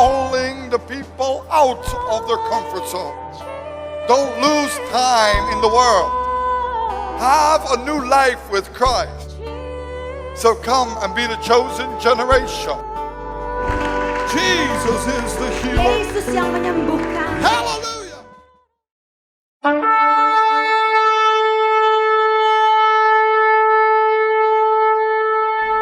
calling the people out of their comfort zones. Don't lose time in the world. Have a new life with Christ. So come and be the chosen generation. Jesus is the healer. Yesus yang menyembuhkan. Hallelujah.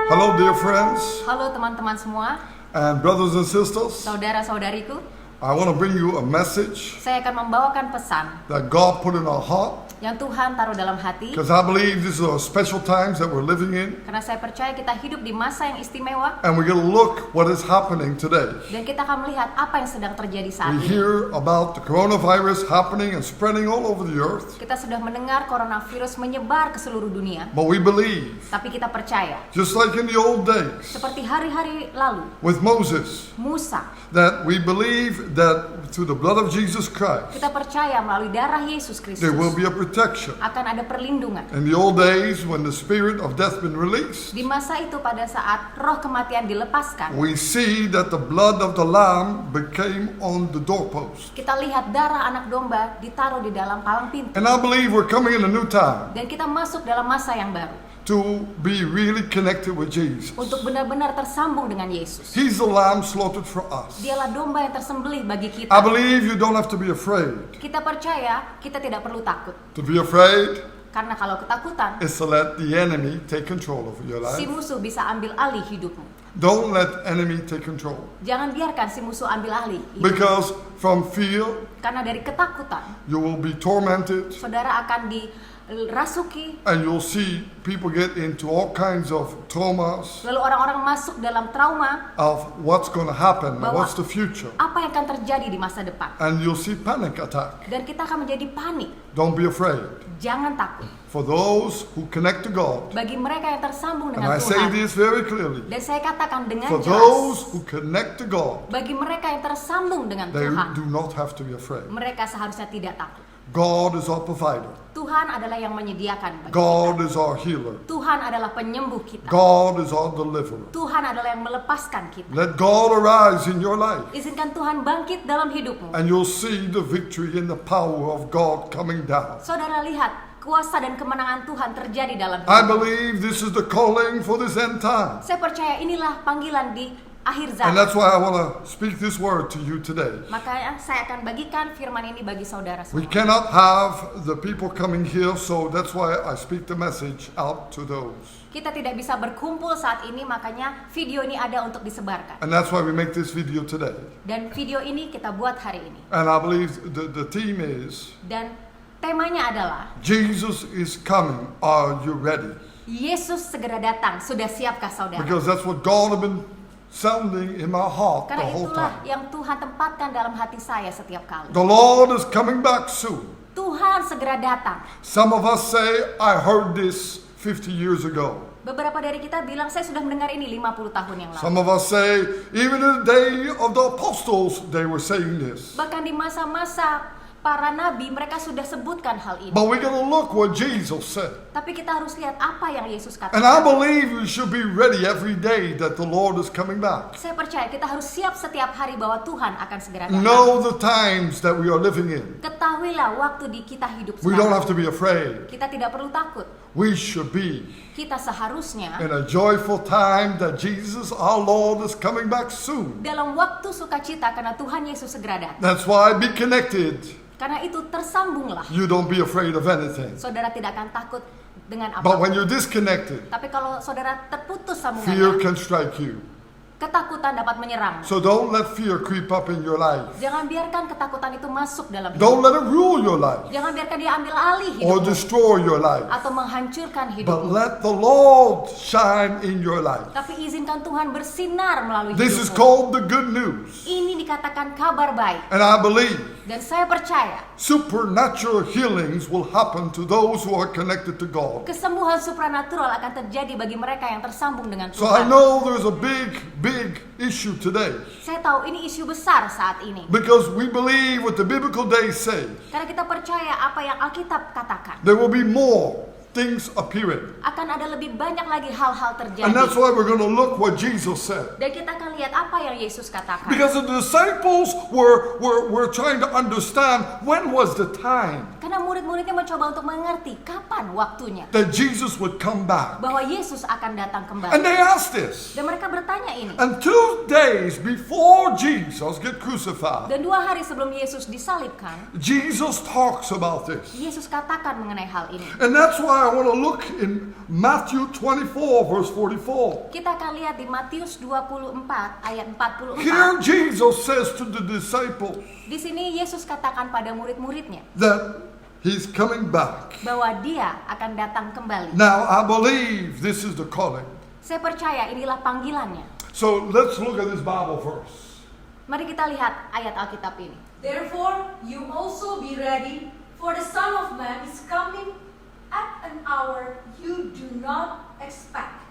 Hello, dear friends Halo teman-teman semua, and brothers and sisters. saudara-saudariku. I want to bring you a message Saya akan membawakan pesan that God put in our heart, yang Tuhan taruh dalam hati. because I believe these are special times that we're living in, Karena saya percaya kita hidup di masa yang istimewa. and we're going to look what is happening today. Dan kita akan melihat apa yang sedang terjadi saat We ini. hear about the coronavirus happening and spreading all over the earth, Kita sudah mendengar coronavirus menyebar ke seluruh dunia. but we believe, Tapi kita percaya, just like in the old days seperti hari-hari lalu, with Moses, Musa, that we believe that through the blood of Jesus Christ, kita percaya melalui darah Yesus Kristus there will be a protection. akan ada perlindungan. In the old days, when the spirit of death been released, Di masa itu pada saat roh kematian dilepaskan, we see that the blood of the lamb became on the doorpost. kita lihat darah anak domba ditaruh di dalam palang pintu. And I believe we're coming in a new time Dan kita masuk dalam masa yang baru to be really connected with Jesus. untuk benar-benar tersambung dengan Yesus. He's the lamb slaughtered for us. Dialah domba yang tersembelih bagi kita. I believe you don't have to be afraid. Kita percaya kita tidak perlu takut. To be afraid Karena kalau ketakutan, is to let the enemy take control of your si life. musuh bisa ambil alih hidupmu. Don't let enemy take control. Jangan biarkan si musuh ambil alih hidupmu. Because from fear, Karena dari ketakutan, you will be tormented, saudara akan dirasuki. and you'll see people get into all kinds of traumas Lalu orang-orang masuk dalam trauma. of what's going to happen and Bahwa what's the future. apa yang akan terjadi di masa depan. And you'll see panic attack. Dan kita akan menjadi panik. Don't be afraid. Jangan takut. For those who connect to God, Bagi mereka yang tersambung and dengan I say Tuhan. this very clearly, Dan saya katakan dengan for jelas, those who connect to God, bagi mereka yang tersambung dengan they Tuhan, do not have to be afraid. mereka seharusnya tidak takut. God is our provider. Tuhan adalah yang menyediakan bagi God kita. is our healer. Tuhan adalah penyembuh kita. God is our deliverer. Tuhan adalah yang melepaskan kita. Let God arise in your life, Izinkan Tuhan bangkit dalam hidupmu. and you'll see the victory and the power of God coming down. Saudara lihat, kuasa dan kemenangan Tuhan terjadi dalam I hidupmu. believe this is the calling for this end time. Saya percaya inilah panggilan di akhir And zaman. that's why I want to speak this word to you today. Makanya saya akan bagikan firman ini bagi saudara We semua. cannot have the people coming here, so that's why I speak the message out to those. Kita tidak bisa berkumpul saat ini, makanya video ini ada untuk disebarkan. And that's why we make this video today. Dan video ini kita buat hari ini. And I believe the theme is, Dan temanya adalah Jesus is coming, are you ready? Yesus segera datang, sudah siapkah saudara? Because that's what God has been sounding in my heart the Karena whole itulah time. yang Tuhan tempatkan dalam hati saya setiap kali. The Lord is coming back soon. Tuhan segera datang. Some of us say, I heard this 50 years ago. Beberapa dari kita bilang, saya sudah mendengar ini 50 tahun yang lalu. Some of us say, even in the day of the apostles, they were saying this. Bahkan di masa-masa para nabi, mereka sudah sebutkan hal ini. But we're going to look what Jesus said. Tapi kita harus lihat apa yang Yesus And I katakan. believe we should be ready every day that the Lord is coming back. Saya percaya kita harus siap setiap hari bahwa Tuhan akan segera datang. Know the times that we are living in. Ketahuilah waktu di kita hidup We don't have sekarang. to be afraid. Kita tidak perlu takut. We should be Kita seharusnya in a joyful time that Jesus, our Lord, is coming back soon. dalam waktu sukacita karena Tuhan Yesus segera datang. That's why be connected. Karena itu tersambunglah. You don't be afraid of anything. Saudara tidak akan takut dengan But when apapun. you're disconnected, Tapi kalau saudara terputus fear sambungannya, can strike you. ketakutan dapat menyerang. So don't let fear creep up in your life. Jangan biarkan ketakutan itu masuk dalam Don't hidup. let it rule your life Jangan biarkan dia ambil alih or hidupmu destroy your life. atau menghancurkan But hidupmu. let the Lord shine in your life. Tapi izinkan Tuhan bersinar melalui This is hidupmu. called the good news. Ini dikatakan kabar baik. And I believe Dan saya percaya supernatural healings will happen to those who are connected to God. kesembuhan supranatural akan terjadi bagi mereka yang tersambung dengan So I Tuhan. know there's a big issue today. Saya tahu ini isu besar saat ini. Because we believe what the biblical days say. Karena kita percaya apa yang Alkitab katakan. There will be more things appearing. akan ada lebih banyak lagi hal-hal terjadi. And that's why we're going to look what Jesus said. Dan kita akan lihat apa yang Yesus katakan. Because the disciples were trying to understand when was the time Karena murid-muridnya mencoba untuk mengerti kapan waktunya that Jesus would come back. bahwa Yesus akan datang kembali. And they asked this. Dan mereka bertanya ini. And 2 days before Jesus get crucified, Dan 2 hari sebelum Yesus disalibkan, Jesus talks about this. Yesus katakan mengenai hal ini. And that's why I want to look in Matthew 24 verse 44. Kita akan lihat di Matius 24 ayat 44. Here Jesus says to the disciples Di sini Yesus katakan pada murid-muridnya that he's coming back. bahwa dia akan datang kembali. Now I believe this is the calling. Saya percaya inilah panggilannya. So let's look at this Bible verse. Mari kita lihat ayat Alkitab ini. Therefore, you also be ready, for the Son of Man is coming at an hour you do not expect.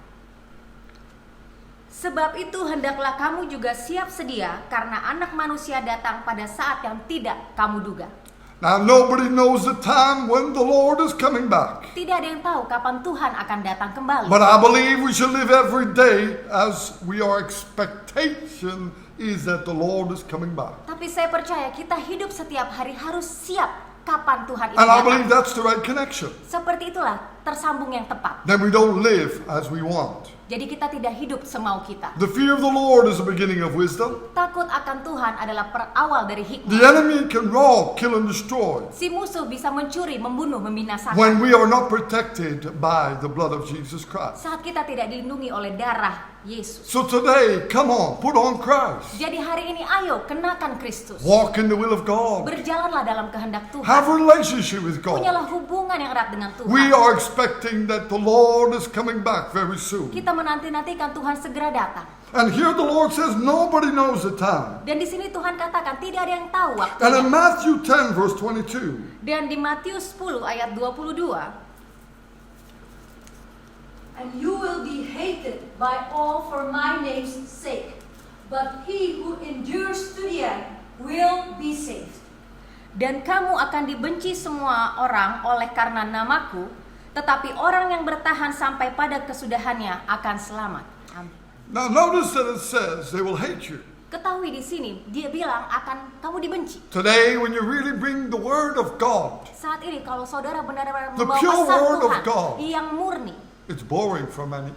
Sebab itu hendaklah kamu juga siap sedia, karena Anak Manusia datang pada saat yang tidak kamu duga. Now nobody knows the time when the Lord is coming back. Tidak ada yang tahu kapan Tuhan akan datang kembali. But I believe we should live every day as our expectation is that the Lord is coming back. Tapi saya percaya kita hidup setiap hari harus siap kapan Tuhan itu And I believe datang. that's the right connection. Seperti itulah tersambung yang tepat. Then we don't live as we want. Jadi kita tidak hidup semau kita. The fear of the Lord is the beginning of wisdom. Takut akan Tuhan adalah awal dari The hikmah. enemy can rob, kill, and destroy Si musuh bisa mencuri, membunuh, membinasakan. when we are not protected by the blood of Jesus Christ. Saat kita tidak dilindungi oleh darah Yesus. So today, come on, put on Christ. Jadi hari ini ayo kenakan Kristus. Walk in the will of God. Berjalanlah dalam kehendak Tuhan. Have a relationship with God. Punyalah hubungan yang erat dengan Tuhan. We are expecting that the Lord is coming back very soon. Kita menanti-nantikan Tuhan segera datang. And here the Lord says nobody knows the time. Dan di sini Tuhan katakan tidak ada yang tahu And in waktunya. Matthew 10 verse 22, Dan di Matius 10 ayat 22, And you will be hated by all for my name's sake, but he who endures to the end will be saved. dan kamu akan dibenci semua orang oleh karena namaku, tetapi orang yang bertahan sampai pada kesudahannya akan selamat. Amin. now notice that it says they will hate you. Ketahui di sini dia bilang akan kamu dibenci. Today, when you really bring the word of God, Saat ini kalau saudara benar-benar The membawa pure pesan word of Tuhan God. yang murni, it's boring for many.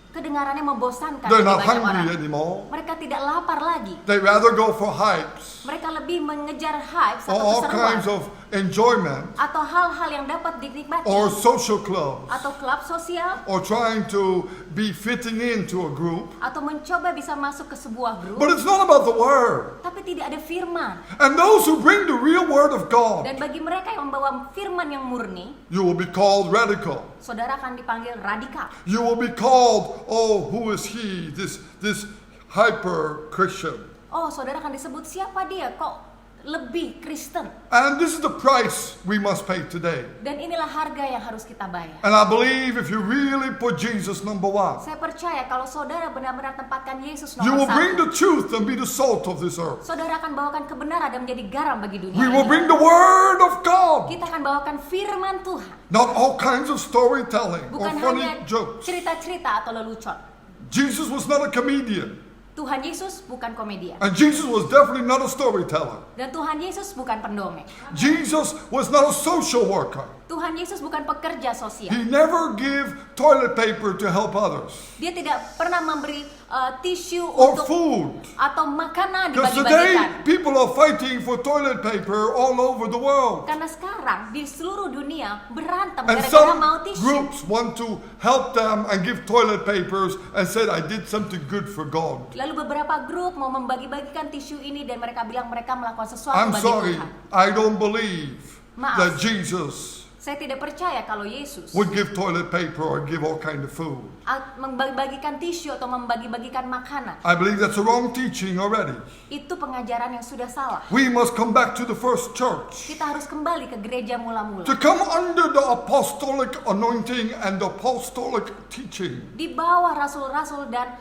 kedengarannya membosankan They're bagi not banyak hungry orang. anymore. Mereka tidak lapar lagi. They rather go for hypes Mereka lebih mengejar hype or atau all keseruan kinds of enjoyment atau hal-hal yang dapat dinikmati or social clubs atau klub sosial or trying to be fitting into a group. atau mencoba bisa masuk ke sebuah grup, But it's not about the word. tapi tidak ada firman. And those who bring the real word of God, Dan bagi mereka yang membawa firman yang murni, you will be called radical. saudara akan dipanggil radikal. You will be called, oh, who is he? This hyper Christian. Oh, saudara akan disebut siapa dia? Kok lebih Kristen? And this is the price we must pay today. Dan inilah harga yang harus kita bayar. And I believe if you really put Jesus number one, Saya percaya kalau saudara benar-benar tempatkan Yesus you nomor will bring the satu, truth and be the salt of this earth. saudara akan bawakan kebenaran dan menjadi garam bagi dunia We will ini. bring the word of God, Kita akan bawakan firman Tuhan, not all kinds of storytelling or bukan funny hanya jokes. cerita-cerita atau lelucon. Jesus was not a comedian, Tuhan Yesus bukan komedian. and Jesus was definitely not a storyteller. Dan Tuhan Yesus bukan pendongeng. Jesus was not a social worker. Tuhan Yesus bukan pekerja sosial. He never gave toilet paper to help others Dia tidak pernah memberi tisu or untuk food. atau makanan Because dibagi-bagikan. today people are fighting for toilet paper all over the world. Karena sekarang di seluruh dunia berantem And gara-gara some mau tisu. groups want to help them and give toilet papers and said, I did something good for God. Lalu beberapa grup mau membagi-bagikan tisu ini dan mereka bilang mereka melakukan sesuatu I'm bagi sorry, Tuhan. I don't believe Maaf. that Jesus Saya tidak percaya kalau Yesus would give toilet paper or give all kind of food. membagi-bagikan tisu atau membagi-bagikan makanan. I believe that's a wrong teaching already. Itu pengajaran yang sudah salah. We must come back to the first church. Kita harus kembali ke gereja mula-mula. To come under the apostolic anointing and the apostolic teaching. Di bawah rasul-rasul dan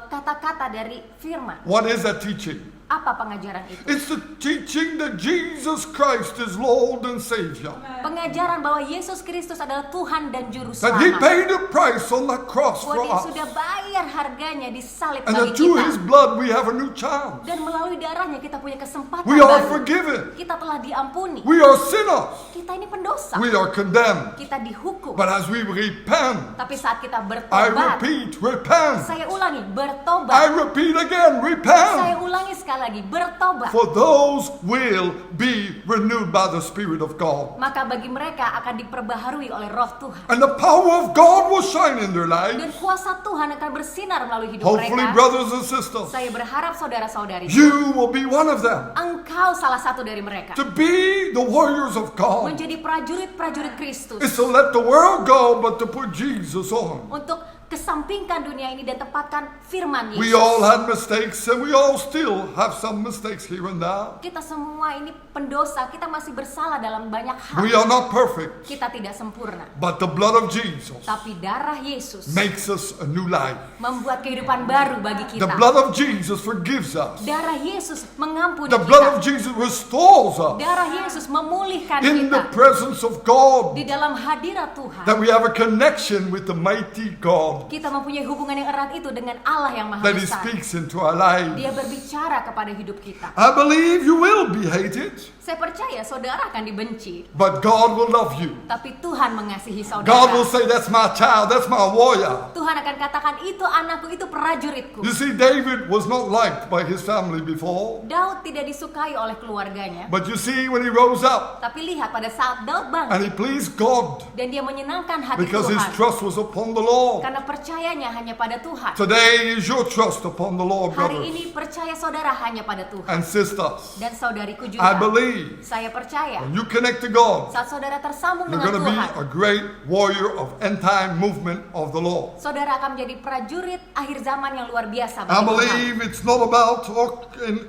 kata-kata dari firman. What is that teaching? Apa pengajaran itu? It's the teaching that Jesus Christ is Lord and Savior. Pengajaran bahwa Yesus Kristus adalah Tuhan dan Juru That He Selamat. paid the price on that cross for Bahwa Dia us. sudah bayar harganya di salib And bagi that through His kita. blood we have a new chance. Dan melalui darahnya kita punya kesempatan We are baru. forgiven. Kita telah diampuni. We are sinners. Kita ini pendosa. We are condemned. Kita dihukum. But as we repent, Tapi saat kita I bertobat, repeat, repent. saya ulangi, I bertobat. repeat again, Saya repent. ulangi sekali lagi, bertobat. For those will be renewed by the Spirit of God. Maka bagi mereka akan diperbaharui oleh Roh Tuhan. And the power of God will shine in their Dan lives. kuasa Tuhan akan bersinar melalui hidup Hopefully, mereka. brothers and sisters, Saya berharap saudara-saudari, you will be one of them. engkau salah satu dari mereka. To be the warriors of God Menjadi prajurit-prajurit Kristus. is to let the world go, but to put Jesus on. Untuk kesampingkan dunia ini dan tempatkan firman We Yesus. all had mistakes, and we all still have some mistakes here and there. Kita semua ini pendosa, kita masih bersalah dalam banyak hal. We are not perfect, Kita tidak sempurna. but the blood of Jesus Tapi darah Yesus makes us a new life. membuat kehidupan baru bagi The kita. blood of Jesus forgives us. Darah Yesus mengampuni The blood of kita. Jesus restores us Darah Yesus memulihkan in the kita. presence of God. Di dalam hadirat Tuhan. That we have a connection with the mighty God Kita mempunyai hubungan yang erat itu dengan Allah yang Maha that He Besar. speaks into our Dia lives. berbicara kepada hidup kita. I believe you will be hated, Saya percaya saudara akan dibenci, but God will love you. tapi Tuhan mengasihi God saudara. will say, that's my child, that's my warrior. Tuhan akan katakan, itu anakku, itu prajuritku. You see, David was not liked by his family before, Daud tidak disukai oleh keluarganya, but you see, when he rose up tapi lihat pada saat Daud and bangkit he pleased God dan dia menyenangkan hati because his Tuhan trust was upon the Lord. karena percayanya hanya pada Tuhan. Today is your trust upon the Lord, Hari brothers ini percaya saudara hanya pada Tuhan. and sisters. Dan saudariku I juga, believe saya percaya when you connect to God, saat saudara tersambung you're dengan going to be Tuhan, a great warrior of end time movement of the Lord. saudara akan menjadi prajurit akhir zaman yang luar biasa I bagi Tuhan. believe it's not about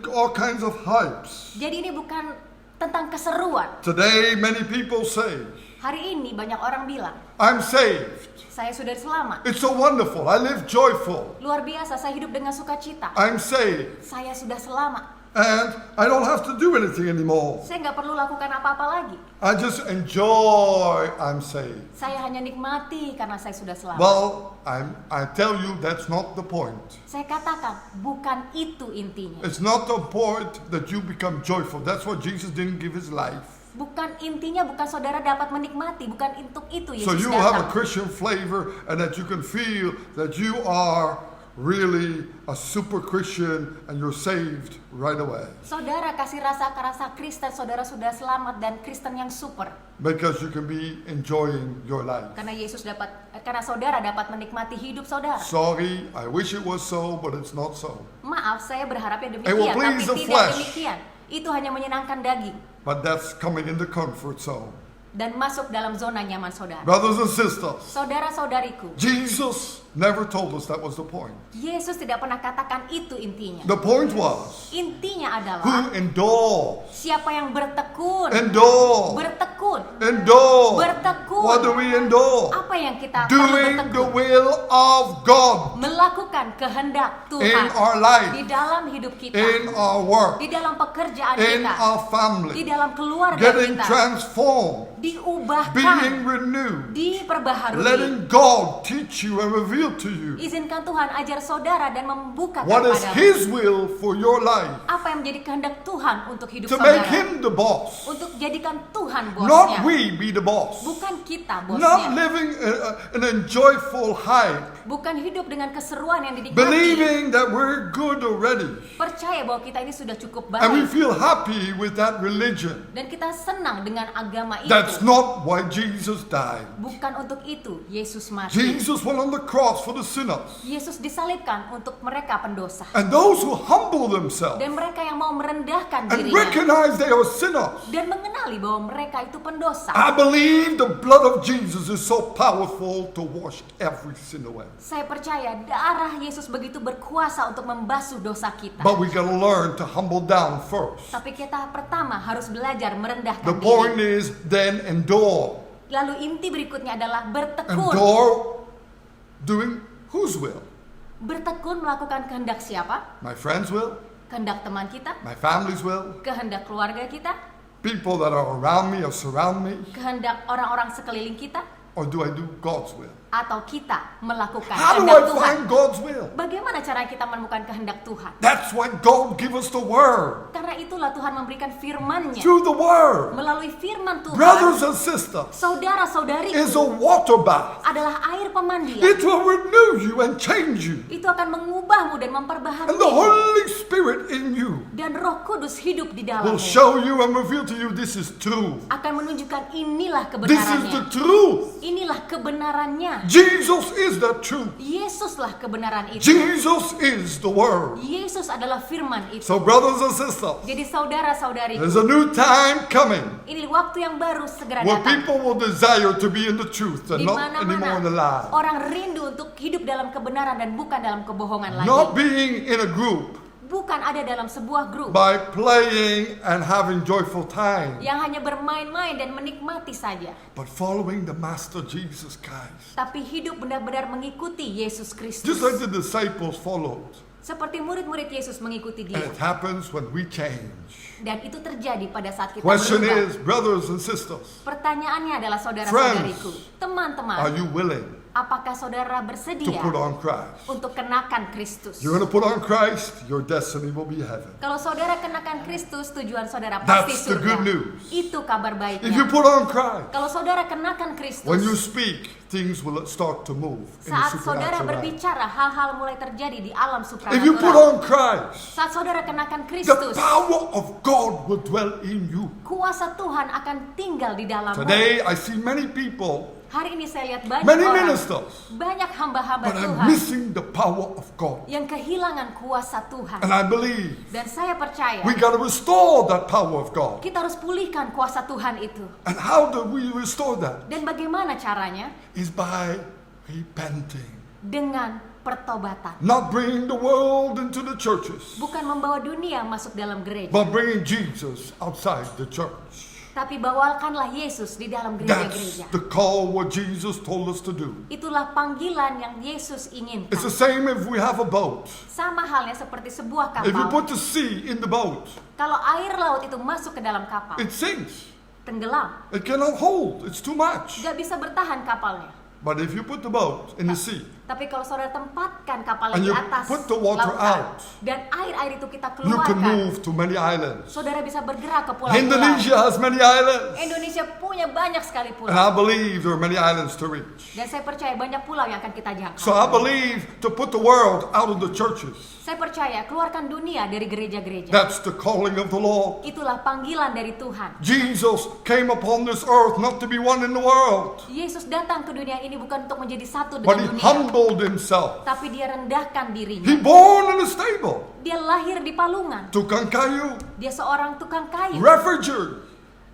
all kinds of hypes. Jadi ini bukan tentang keseruan. Today, many people say, Hari ini banyak orang bilang, I'm saved. saya sudah selamat. It's so wonderful. I live joyful. Luar biasa, saya hidup dengan sukacita. I'm saved. Saya sudah selamat. And I don't have to do anything anymore. Saya nggak perlu lakukan apa-apa lagi. I just enjoy I'm saved. Saya hanya nikmati karena saya sudah selamat. Well, I tell you that's not the point. Saya katakan, bukan itu intinya. It's not the point that you become joyful. That's why Jesus didn't give His life. Bukan intinya, bukan saudara dapat menikmati. Bukan untuk itu So Yesus you have a datang. Christian flavor and that you can feel that you are really a super Christian and you're saved right away. Saudara kasih rasa Kristen, saudara sudah selamat dan Kristen yang super. Because you can be enjoying your life. Karena saudara dapat menikmati hidup saudara. Sorry, I wish it was so, but it's not so. Maaf, saya berharapnya It will demikian, tapi please the tidak flesh. demikian. Itu hanya menyenangkan daging But that's coming in the comfort zone. dan masuk dalam zona nyaman saudara. Brothers and sisters, Saudara-saudariku, Jesus never told us that was the point. Yesus tidak pernah katakan itu intinya. The point was, Intinya adalah who endures, siapa yang bertekun, endure, bertekun, endure. bertekun. What do we endure? Apa yang kita perlu Doing the bertekun? will of God Melakukan kehendak in Tuhan our di life, dalam hidup kita, in our work, di dalam pekerjaan in kita, our di family, dalam keluarga getting kita, transformed, diubahkan, being renewed, diperbaharui. letting God teach you and reveal to you Izinkan Tuhan ajar saudara dan membukakan what is padamu His will for your life, apa yang menjadi kehendak Tuhan untuk hidup to saudara. make Him the boss, Untuk jadikan Tuhan bosnya, not we be the boss, bukan kita not bosnya. living an enjoyful hype, Bukan hidup dengan keseruan yang dinikmati. believing that we're good already, Percaya bahwa kita ini sudah cukup and we baik feel happy with that religion. dan kita senang dengan agama itu. That's not why Jesus died. Bukan untuk itu Yesus mati. Jesus went on the cross for the sinners. Yesus disalibkan untuk mereka pendosa. And those who humble themselves Dan mereka yang mau merendahkan and dirinya recognize they are sinners. dan mengenali bahwa mereka itu pendosa. I believe the blood of Jesus is so powerful to wash every sin away. Saya percaya darah Yesus begitu berkuasa untuk membasuh dosa kita. But we gotta learn to humble down first. Tapi kita pertama harus belajar merendahkan The point diri. is then endure. Lalu inti berikutnya adalah bertekun. Endure doing whose will? Bertekun melakukan kehendak siapa? My friend's will? kehendak teman kita, my family's will, kehendak keluarga kita, people that are around me or surround me, kehendak orang-orang sekeliling kita, or do I do God's will? atau kita melakukan How do kehendak I Tuhan? find God's will? Bagaimana cara kita menemukan kehendak Tuhan? That's why God gives us the word. Karena itulah Tuhan memberikan firman-Nya. Through the word. Melalui firman Tuhan, Brothers and sisters, saudara-saudariku, is a water bath. adalah air pemandian. It will renew you and change you. Itu akan mengubahmu dan And the memperbaharuimu. Holy Spirit in you Dan Roh Kudus hidup di will dalammu. show you and reveal to you this is true. Akan menunjukkan inilah This is the kebenarannya. truth. Inilah kebenarannya. Jesus is the truth. Yesuslah kebenaran itu. Jesus is the word. Yesus adalah firman itu. So brothers and sisters, Jadi saudara-saudariku, there's a new time coming ini waktu yang baru segera where datang. people will desire to be in the truth and Di not anymore in the mana-mana lie. orang rindu untuk hidup dalam kebenaran dan bukan dalam kebohongan lagi. Not being in a group Bukan ada dalam sebuah grup by playing and having joyful time, yang hanya bermain-main dan menikmati saja, but following the Master Jesus Christ. tapi hidup benar-benar mengikuti Yesus Kristus. Just like the disciples followed. Seperti murid-murid Yesus mengikuti And Dia. it happens when we change. Dan itu terjadi pada saat kita Question berubah. is, brothers and sisters, Pertanyaannya adalah saudara-saudariku, are teman-teman, you willing apakah saudara to bersedia put on Christ? untuk kenakan Kristus? You're going to put on Christ, your destiny will be heaven. Kalau saudara kenakan Kristus, tujuan saudara pasti That's the surga. good news. Itu kabar If you baiknya. put on Christ, Kalau saudara kenakan Kristus, when you speak, things will start to move in the saat saudara supernatural realm. berbicara, hal-hal mulai terjadi di alam If you put supranatural. on Christ, Saat saudara kenakan the Kristus, power of God will dwell in you. kuasa Tuhan akan tinggal di dalammu. Today, I see many people, Hari ini saya lihat banyak many orang, ministers, banyak hamba-hamba but I'm Tuhan missing the power of God. yang kehilangan kuasa Tuhan. And I believe Dan saya percaya we got to restore that power of God. kita harus pulihkan kuasa Tuhan itu. And how do we restore that? Dan bagaimana caranya? Is by repenting. Dengan pertobatan. Not bringing the world into the churches, Bukan membawa dunia masuk dalam gereja, but bringing Jesus outside the church. tapi bawakanlah Yesus di dalam That's gereja-gereja. the call what Jesus told us to do. Itulah panggilan yang Yesus It's the inginkan. same if we have a boat. Sama halnya seperti sebuah If you kapal. put the sea in the boat, Kalau air laut itu masuk ke dalam kapal, it sinks. tenggelam. It cannot hold. It's too much. Gak bisa bertahan kapalnya. But if you put the boat in the sea, Tapi kalau saudara tempatkan kapalnya And di you atas put the water lautan, out, dan air-air itu kita you can keluarkan, move to many islands. saudara bisa bergerak ke pulau-pulau. Indonesia has many islands. Indonesia punya banyak sekali And pulau. I believe there are many islands to reach. Dan saya percaya banyak pulau yang akan kita jangkau. So I believe to put the world out of the churches. Saya percaya keluarkan dunia dari gereja-gereja. That's the calling of the Lord. Itulah panggilan dari Tuhan. Jesus came upon this earth not to be one in the world, Yesus datang ke dunia ini bukan untuk menjadi satu but he dengan dunia, humbled himself. tapi dia rendahkan He dirinya. born in a stable, Dia lahir di palungan. tukang kayu, Dia seorang tukang kayu. refugee,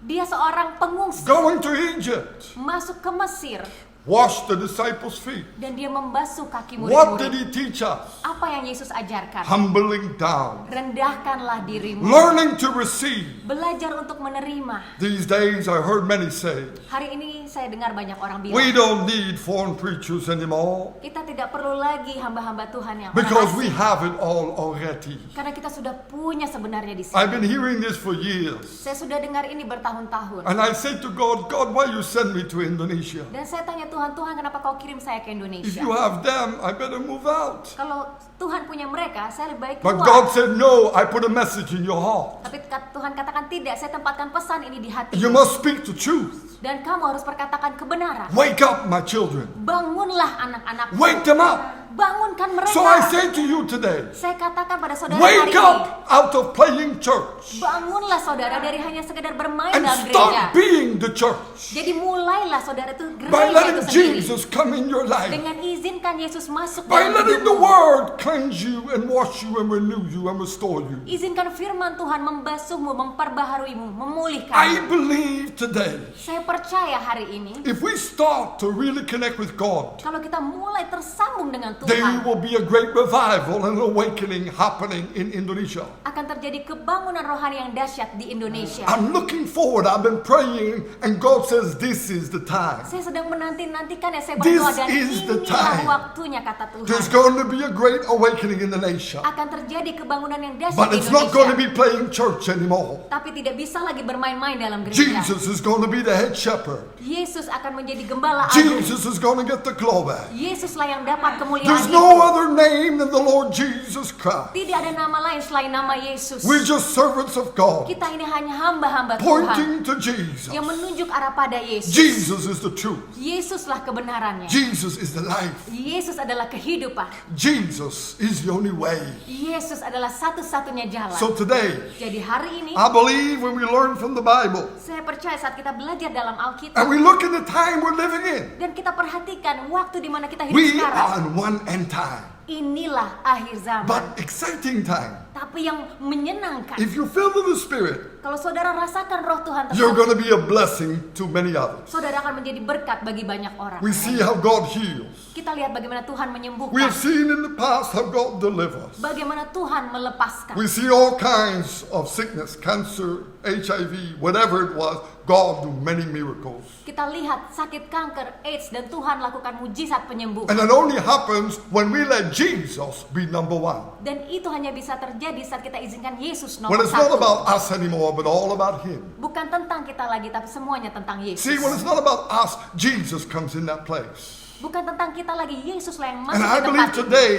Dia seorang pengungsi. going to Egypt, Masuk ke Mesir washed the disciples' feet. dan dia membasuh kaki What did murid-murid. he teach us? Apa yang Yesus ajarkan? Humbling down, Rendahkanlah dirimu. learning to receive. Belajar untuk menerima. These days I heard many say, Hari ini saya dengar banyak orang we bilang, don't need foreign preachers anymore kita tidak perlu lagi hamba-hamba Tuhan yang because orang we asing. have it all already. Karena kita sudah punya sebenarnya di I've sini. been hearing this for years. Saya sudah dengar ini bertahun-tahun. And I say to God, God, why you send me to Indonesia? Dan saya tanya Tuhan, Tuhan kenapa kau kirim saya ke If Indonesia? you have them, I better move out. Kalau Tuhan punya mereka, saya lebih baik But keluar. God said, no, I put a message in your heart. Tapi Tuhan katakan tidak, saya tempatkan pesan ini di hati. You must speak the truth. Dan kamu harus perkatakan kebenaran. Wake up, my children. Bangunlah anak-anak. Wake them up. Bangunkan mereka. So I say to you today, Saya katakan pada saudara hari wake ini, up out of playing church bangunlah saudara dari hanya sekedar bermain and dalam gereja. start being the church. Jadi mulailah saudara itu By gereja itu letting sendiri. Jesus come in your life. Dengan izinkan Yesus masuk By dalam letting the hidupmu. word cleanse you and wash you and renew you and restore you. Izinkan firman Tuhan membasuhmu, memperbaharuimu, I memulihkanmu. believe today, Saya percaya hari ini, if we start to really connect with God, kalau kita mulai tersambung dengan there Tuhan. will be a great revival and awakening happening in Indonesia. Akan terjadi kebangunan rohani yang dahsyat di Indonesia. I'm looking forward. I've been praying, and God says this is the time. Saya sedang menanti-nantikan ya, saya This berdoa dan is the inilah time. waktunya kata There's Tuhan. going to be a great awakening in the nation. Akan terjadi kebangunan yang dahsyat But di it's not going to Indonesia. be playing church anymore. Tapi tidak bisa lagi bermain-main dalam gereja. Jesus is going to be the head shepherd. Yesus akan menjadi gembala agung. Jesus is going to get the glory. Yesuslah yang dapat kemuliaan There's itu. no other name than the Lord Jesus Christ. Tidak ada nama lain selain nama Yesus. We're just servants of God, Kita ini hanya hamba-hamba Tuhan pointing to Jesus. yang menunjuk arah pada Yesus. Jesus is the truth. Yesuslah kebenarannya. Jesus is the life. Yesus adalah kehidupan. Jesus is the only way. Yesus adalah satu-satunya jalan. So today, Jadi hari ini I believe when we learn from the Bible saya percaya saat kita belajar dalam Alkitab and we look at the time we're living in, dan kita perhatikan waktu di mana kita hidup we sekarang. are in one end time, Inilah akhir zaman. but exciting time. Tapi yang menyenangkan, If you filled with the Spirit, kalau saudara rasakan roh Tuhan you're tersebut, going to be a blessing to many others. saudara akan menjadi berkat bagi banyak orang. We see how God heals. Kita lihat bagaimana Tuhan We menyembuhkan, have seen in the past how God delivers. bagaimana Tuhan melepaskan. We see all kinds of sickness, cancer, HIV, whatever it was, God do many miracles. Kita lihat sakit kanker, AIDS, dan Tuhan lakukan mujizat penyembuhan. And it only happens when we let Jesus be number one. Dan itu hanya bisa terjadi saat kita izinkan Yesus When nomor it's not satu. about us anymore, but all about Him. Bukan tentang kita lagi, tapi semuanya tentang Yesus. See, when it's not about us, Jesus comes in that place. Bukan tentang kita lagi, Yesuslah yang And masuk I ke believe tempat itu. today,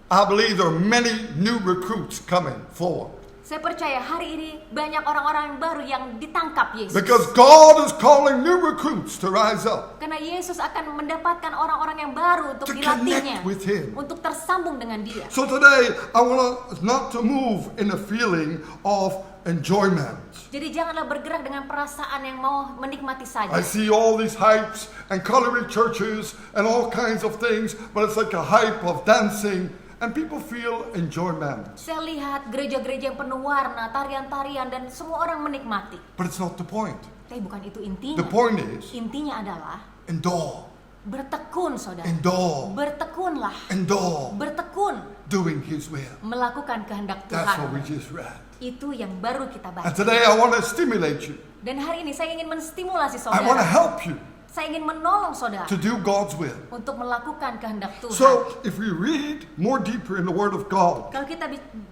I believe there are many new recruits coming forward. Saya percaya hari ini banyak orang-orang yang baru yang ditangkap Yesus. Because God is calling new recruits to rise up, Karena Yesus akan mendapatkan orang-orang yang baru untuk to dilatihnya, connect with Him. untuk tersambung dengan Dia. So today, I want us not to move in a feeling of enjoyment. Jadi janganlah bergerak dengan perasaan yang mau menikmati saja. I see all these hypes and coloring churches and all kinds of things, but it's like a hype of dancing, and people feel enjoyment. Saya lihat gereja-gereja yang penuh warna, tarian-tarian, dan semua orang menikmati. But it's not the point. Tapi bukan itu intinya. The point is, Intinya adalah endure, bertekun, saudara. endure, Bertekunlah. endure, Bertekun doing His will. melakukan kehendak That's what we Tuhan. just read. Itu yang baru kita And baca. today I want to stimulate you. Dan hari ini saya ingin menstimulasi I want to saudara. help you Saya ingin menolong saudara to do God's will. untuk melakukan kehendak Tuhan. So if we read more deeper in the Word of God, Kalau kita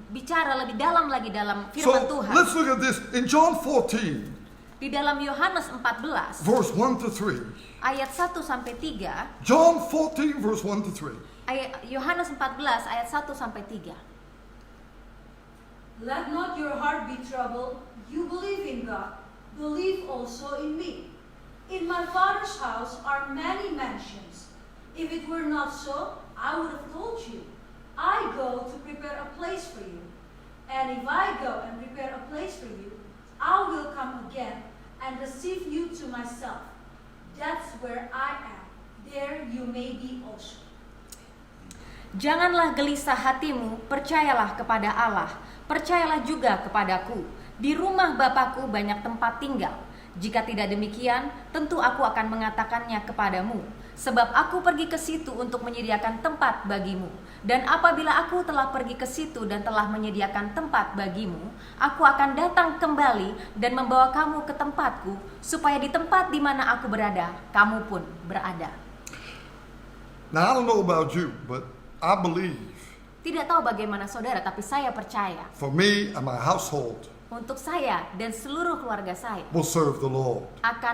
bicara lebih dalam lagi dalam so firman Tuhan, let's look at this in John 14, di dalam Yohanes 14 verse 1 to 3. ayat 1 sampai 3, John 14, verse 1 to 3. Yohanes 14 ayat 1 sampai 3. Let not your heart be troubled. You believe in God. Believe also in me. In my Father's house are many mansions. If it were not so, I would have told you. I go to prepare a place for you. And if I go and prepare a place for you, I will come again and receive you to myself. That's where I am. There you may be also. Janganlah gelisah hatimu, percayalah kepada Allah, percayalah juga kepadaku. Di rumah Bapakku banyak tempat tinggal. Jika tidak demikian, tentu aku akan mengatakannya kepadamu. Sebab aku pergi ke situ untuk menyediakan tempat bagimu. Dan apabila aku telah pergi ke situ dan telah menyediakan tempat bagimu, aku akan datang kembali dan membawa kamu ke tempatku, supaya di tempat di mana aku berada, kamu pun berada. Now, I don't know about you, but I believe Tidak tahu bagaimana saudara, tapi saya percaya for me and my household untuk saya dan seluruh keluarga saya will serve the Lord. akan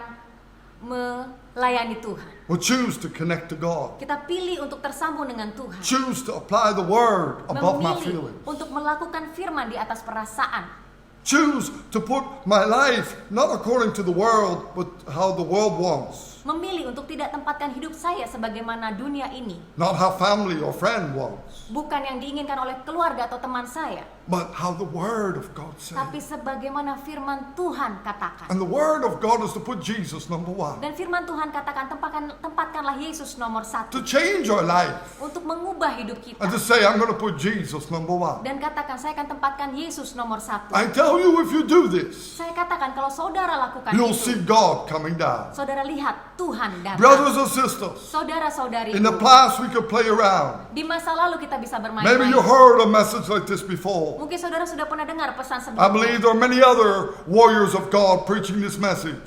melayani Tuhan. We'll choose to connect to God. Kita pilih untuk tersambung dengan Tuhan. Choose to apply the Word above my Memilih feelings. untuk melakukan firman di atas perasaan. Choose to put my life not according to the world, but how the world wants. Memilih untuk tidak tempatkan hidup saya sebagaimana dunia ini. Not how family or friend wants, Bukan yang diinginkan oleh keluarga atau teman saya. but how the Word of God Tapi says. sebagaimana firman Tuhan katakan. And the Word of God is to put Jesus number one. Dan firman Tuhan katakan tempatkanlah Yesus nomor To 1. change our life. Untuk mengubah hidup kita. And to say, I'm going to put Jesus number one. Dan katakan saya akan tempatkan Yesus nomor 1. I tell you, if you do this, Saya katakan kalau saudara lakukan you'll itu, see God coming down. saudara lihat Tuhan datang. Brothers and sisters, Saudara-saudari, in the past we could play around. di masa lalu kita bisa Maybe you bermain-main. heard a message like this before. Mungkin saudara sudah pernah dengar pesan I believe sebelumnya. there are many other warriors of God preaching this message.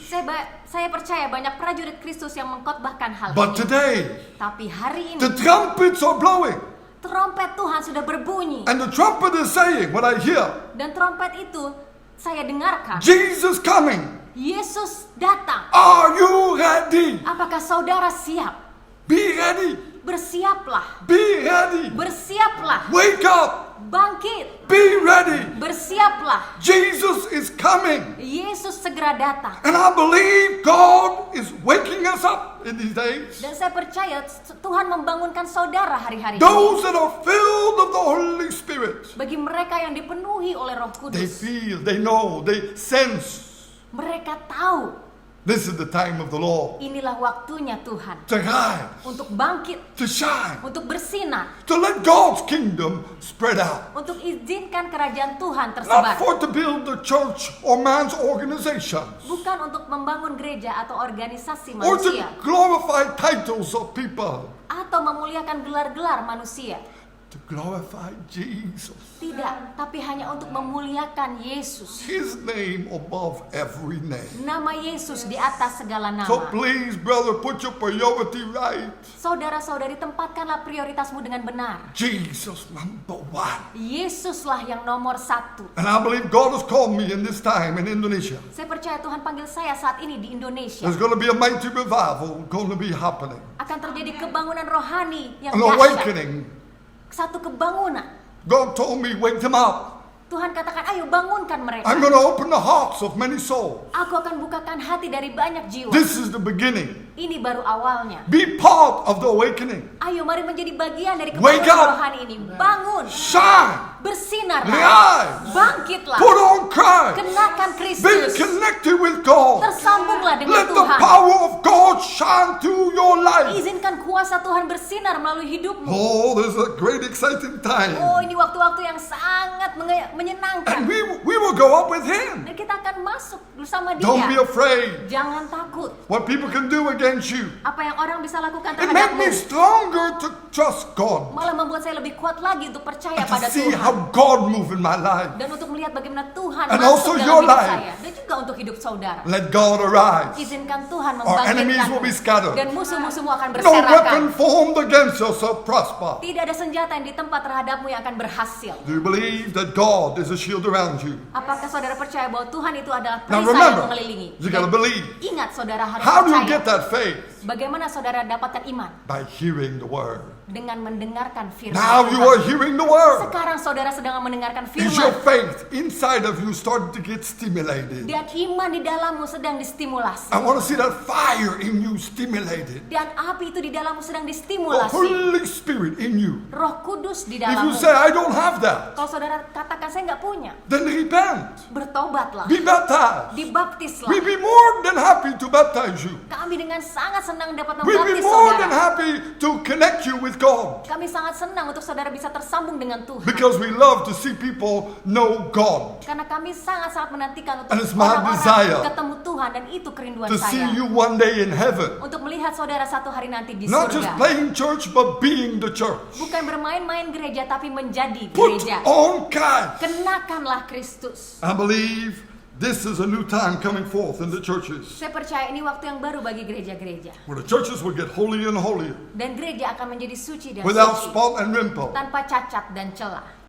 Saya percaya banyak prajurit Kristus yang mengkhotbahkan hal But ini. today, Tapi hari ini the trumpets are blowing. trompet Tuhan sudah berbunyi. And the trumpet is saying, what I hear, Dan trompet itu saya dengarkan. Jesus coming. Yesus datang. Are you ready? Apakah saudara siap? Be ready. Bersiaplah. Be ready. Bersiaplah. Wake up. Bangkit. Be ready. Bersiaplah. Jesus is coming. Yesus segera datang. And I believe God is waking us up in these days. Dan saya percaya Tuhan membangunkan saudara hari-hari ini. Those that are filled of the Holy Spirit. Bagi mereka yang dipenuhi oleh Roh They Kudus. feel, they know, they sense. Mereka tahu This is the time of the Lord. inilah waktunya Tuhan. To rise, Untuk bangkit. to shine, Untuk bersinar. to let God's kingdom spread out. Untuk izinkan kerajaan Tuhan Not tersebar. for to build the church or man's organizations. Bukan untuk membangun gereja atau organisasi Or to manusia. glorify titles of people. Atau memuliakan gelar-gelar manusia. To glorify Jesus. Tidak, tapi hanya untuk memuliakan Yesus. His name above every name. Nama Yesus di atas segala nama. So please, brother, put your priority right. Saudara-saudari, tempatkanlah prioritasmu dengan benar. Jesus number one. Yesuslah yang nomor satu. And I believe God has called me in this time in Indonesia. Saya percaya Tuhan panggil saya saat ini di Indonesia. There's going to be a mighty revival going to be happening. Akan terjadi kebangunan rohani yang An dahsyat. awakening. Satu kebangunan. God told me, wake them up. Tuhan katakan, ayo bangunkan mereka. I'm going to open the hearts of many souls. Aku akan bukakan hati dari banyak jiwa. This is the beginning. Ini baru awalnya. Be part of the awakening. Ayo mari menjadi bagian dari Wake kebangunan up. rohani ini. Bangun. Shine. Bersinarlah. Rise. Bangkitlah. Put on Christ. Kenakan Be Kristus. connected with God. Tersambunglah dengan Let the Tuhan. power of God shine through your life. Izinkan kuasa Tuhan bersinar melalui hidupmu. Oh, there's a great exciting time. Oh, ini waktu-waktu yang sangat menyenangkan. And we will go up with Him. Dan kita akan masuk bersama Dia. Don't be afraid. Jangan takut. What people can do against you. Apa yang orang bisa lakukan It make me terhadapmu stronger to trust God. malah membuat saya lebih kuat lagi untuk percaya And to pada see Tuhan. how God move in my life. Dan untuk melihat bagaimana Tuhan And masuk also dalam your hidup life. saya. Dan juga untuk hidup saudara. Let God arise. Izinkan Tuhan Our enemies membangkitkan will be scattered. dan musuh-musuhmu akan No berserakan. weapon formed against us shall prosper. Tidak ada senjata yang ditempa terhadapmu yang akan berhasil. Do you believe that God is a shield around you? Apakah saudara percaya bahwa Tuhan itu adalah Now perisai yang remember, mengelilingi? you gotta Dan believe. ingat saudara harus How do you percaya. get that faith? Bagaimana saudara dapatkan iman? By hearing the word. Dengan mendengarkan firman Now you are Tuhan. hearing the word. Sekarang saudara sedang mendengarkan Is your firman. faith inside of you starting to get stimulated? Dan iman di dalammu sedang distimulasi. I want to see that fire in you stimulated. Dan api itu di dalammu sedang The distimulasi. Holy Spirit in you. Roh Kudus di If you dalammu. say, I don't have that, Kalau saudara katakan saya nggak punya, then repent. bertobatlah. Be baptized. Dibaptislah. We'd be more than happy to baptize you. Kami dengan sangat senang dapat We'd be membaptis more than saudara. happy to connect you with God. Kami sangat senang untuk saudara bisa tersambung dengan Tuhan. Because we love to see people know God. Karena kami sangat-sangat menantikan untuk And it's my orang-orang desire ketemu Tuhan, dan itu kerinduan To see saya. you one day in heaven. Untuk melihat saudara satu hari nanti di Not just surga. playing church, but being the church. Bukan bermain-main gereja, tapi menjadi Put gereja. on Christ. Kenakanlah Kristus. I believe this is a new time coming forth in the churches. Saya percaya ini waktu yang baru bagi gereja-gereja. Where the churches will get holier and holier. Dan gereja akan menjadi suci dan Without suci. spot and wrinkle. Tanpa cacat dan celah.